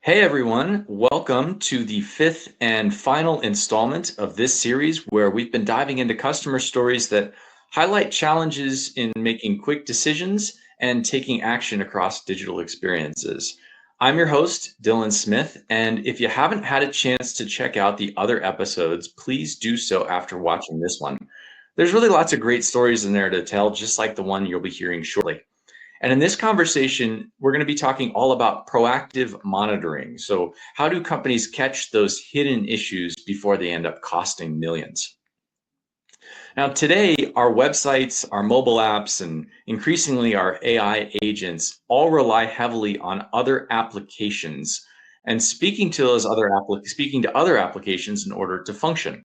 Hey everyone, welcome to the fifth and final installment of this series where we've been diving into customer stories that highlight challenges in making quick decisions and taking action across digital experiences. I'm your host, Dylan Smith, and if you haven't had a chance to check out the other episodes, please do so after watching this one. There's really lots of great stories in there to tell, just like the one you'll be hearing shortly. And in this conversation, we're going to be talking all about proactive monitoring. So, how do companies catch those hidden issues before they end up costing millions? Now, today, our websites, our mobile apps, and increasingly our AI agents all rely heavily on other applications and speaking to other applications in order to function.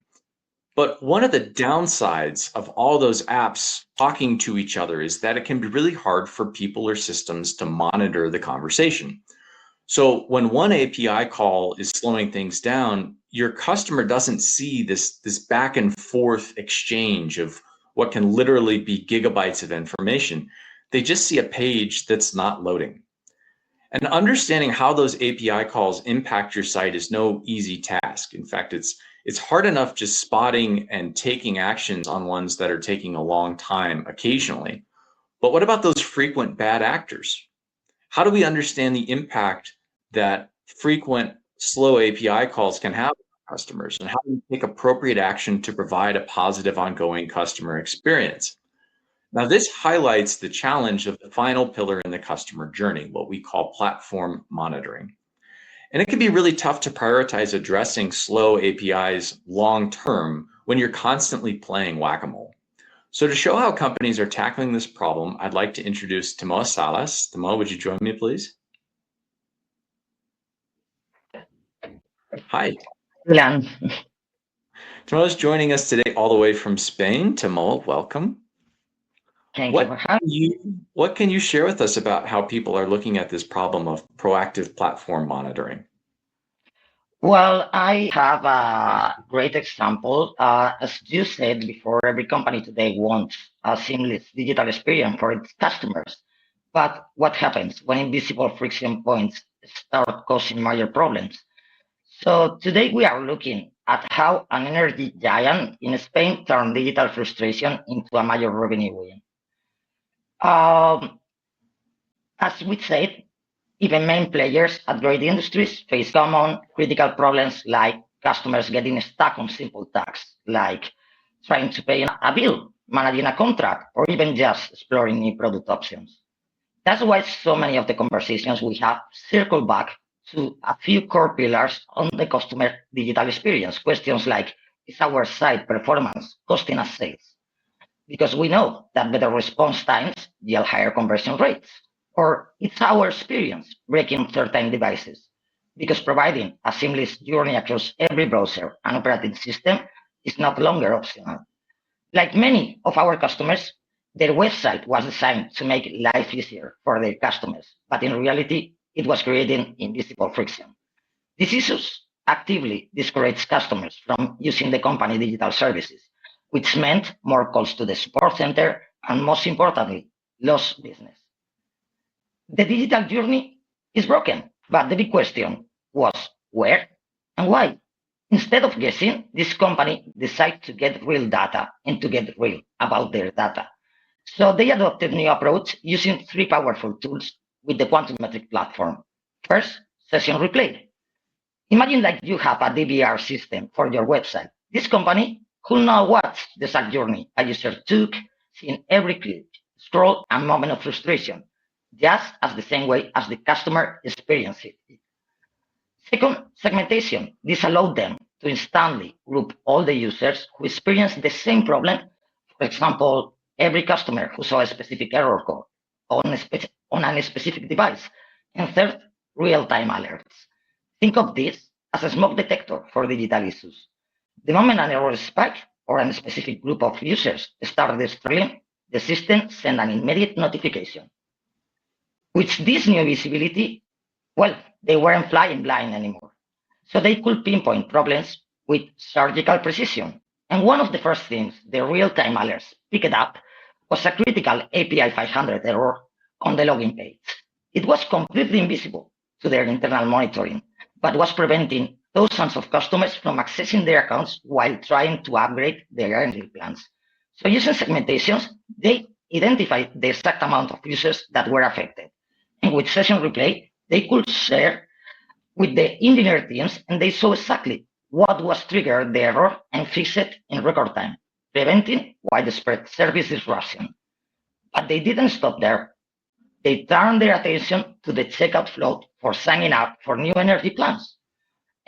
But one of the downsides of all those apps talking to each other is that it can be really hard for people or systems to monitor the conversation. So when one API call is slowing things down, your customer doesn't see this back and forth exchange of what can literally be gigabytes of information. They just see a page that's not loading. And understanding how those API calls impact your site is no easy task. In fact, it's hard enough just spotting and taking actions on ones that are taking a long time occasionally. But what about those frequent bad actors? How do we understand the impact that frequent slow API calls can have on customers? And how do we take appropriate action to provide a positive ongoing customer experience? Now, this highlights the challenge of the final pillar in the customer journey, what we call platform monitoring. And it can be really tough to prioritize addressing slow APIs long term when you're constantly playing whack-a-mole. So to show how companies are tackling this problem, I'd like to introduce Tamoa Salas. Tamoa, would you join me, please? Hi. Dylan, Tamoa is joining us today all the way from Spain. Tamoa, welcome. thank you for having What can you share with us about how people are looking at this problem of proactive platform monitoring? Well, I have a great example. As you said before, every company today wants a seamless digital experience for its customers. But what happens when invisible friction points start causing major problems? So today we are looking at how an energy giant in Spain turned digital frustration into a major revenue win. Um, as we said, even main players at great industries face common critical problems like customers getting stuck on simple tasks, like trying to pay a bill, managing a contract, or even just exploring new product options. That's why so many of the conversations we have circle back to a few core pillars on the customer digital experience. Questions like, is our site performance costing us sales? Because we know that better response times yield higher conversion rates. Or it's our experience breaking certain devices, because providing a seamless journey across every browser and operating system is not longer optional. Like many of our customers, their website was designed to make life easier for their customers, but in reality, it was creating invisible friction. These issues actively discourage customers from using the company digital services, which meant more calls to the support center and, most importantly, lost business. The digital journey is broken, but the big question was where and why. Instead of guessing, this company decided to get real data and to get real about their data. So they adopted a new approach using three powerful tools with the quantum metric platform. First, session replay. Imagine like you have a DVR system for your website. This company could now watch the exact journey a user took, seeing every click, scroll, and moment of frustration, just as the same way as the customer experienced it. Second, segmentation. This allowed them to instantly group all the users who experienced the same problem. For example, every customer who saw a specific error code on a specific device. And third, real-time alerts. Think of this as a smoke detector for digital issues. The moment an error spikes or a specific group of users start struggling, the system sends an immediate notification. With this new visibility, well, they weren't flying blind anymore. So they could pinpoint problems with surgical precision. And one of the first things the real-time alerts picked up was a critical API 500 error on the login page. It was completely invisible to their internal monitoring, but was preventing thousands of customers from accessing their accounts while trying to upgrade their energy plans. So using segmentations, they identified the exact amount of users that were affected. And with Session Replay, they could share with the engineer teams and they saw exactly what was triggered the error and fix it in record time, preventing widespread service disruption. But they didn't stop there. They turned their attention to the checkout flow for signing up for new energy plans.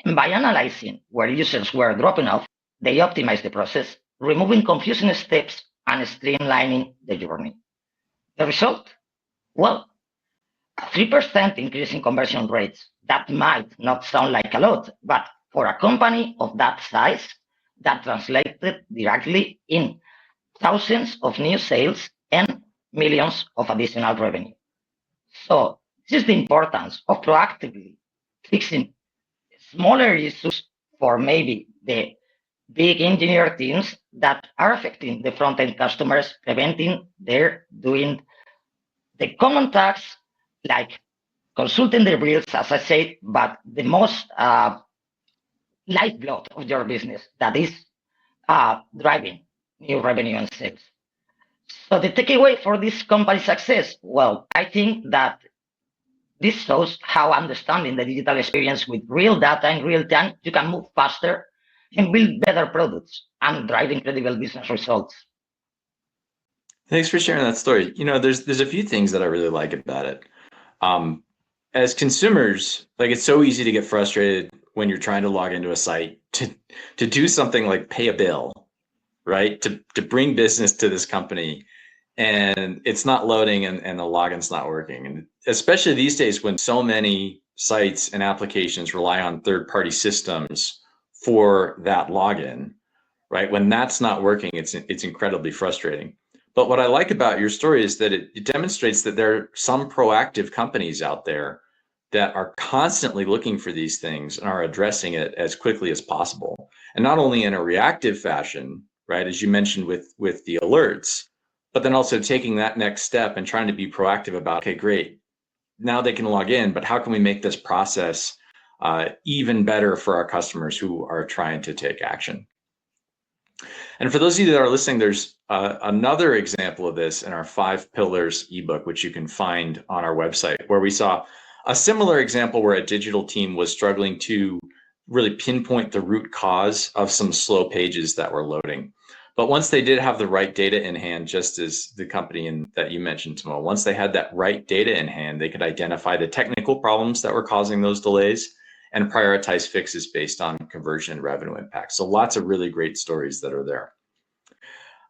And by analyzing where users were dropping off, they optimized the process, removing confusing steps and streamlining the journey. The result? Well, a 3% increase in conversion rates. That might not sound like a lot, but for a company of that size, that translated directly in thousands of new sales and millions of additional revenue. So this is the importance of proactively fixing smaller issues for maybe the big engineer teams that are affecting the front-end customers, preventing their doing the common tasks like consulting the bills, as I said, but the most lifeblood of your business, that is driving new revenue and sales. So the takeaway for this company success, well, I think that this shows how understanding the digital experience with real data in real time, you can move faster and build better products and drive incredible business results. Thanks for sharing that story. There's a few things that I really like about it. As consumers, like, it's so easy to get frustrated when you're trying to log into a site to do something like pay a bill, right? To bring business to this company, and it's not loading and the login's not working. And especially these days when so many sites and applications rely on third-party systems for that login, right? When that's not working, it's incredibly frustrating. But what I like about your story is that it demonstrates that there are some proactive companies out there that are constantly looking for these things and are addressing it as quickly as possible. And not only in a reactive fashion, right, as you mentioned with the alerts, but then also taking that next step and trying to be proactive about, okay, great, now they can log in, but how can we make this process even better for our customers who are trying to take action? And for those of you that are listening, there's another example of this in our 5 Pillars ebook, which you can find on our website, where we saw a similar example where a digital team was struggling to really pinpoint the root cause of some slow pages that were loading. But once they did have the right data in hand, just as the company that you mentioned, Tamoa, once they had that right data in hand, they could identify the technical problems that were causing those delays and prioritize fixes based on conversion and revenue impact. So lots of really great stories that are there.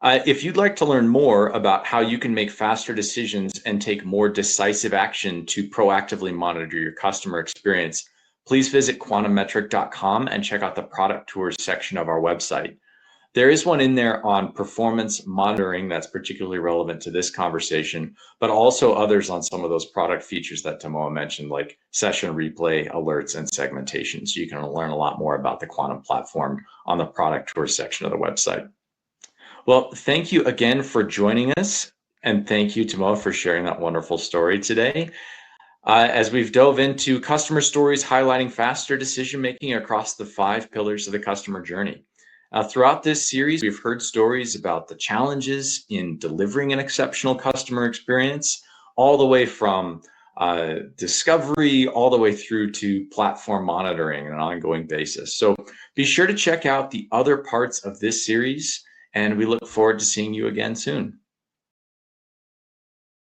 If you'd like to learn more about how you can make faster decisions and take more decisive action to proactively monitor your customer experience, please visit quantummetric.com and check out the product tours section of our website. There is one in there on performance monitoring that's particularly relevant to this conversation, but also others on some of those product features that Tamoa mentioned, like session replay, alerts, and segmentation. So you can learn a lot more about the Quantum platform on the product tour section of the website. Well, thank you again for joining us. And thank you, Tamoa, for sharing that wonderful story today. As we've dove into customer stories highlighting faster decision-making across the 5 pillars of the customer journey. Throughout this series, we've heard stories about the challenges in delivering an exceptional customer experience, all the way from discovery, all the way through to platform monitoring on an ongoing basis. So be sure to check out the other parts of this series, and we look forward to seeing you again soon.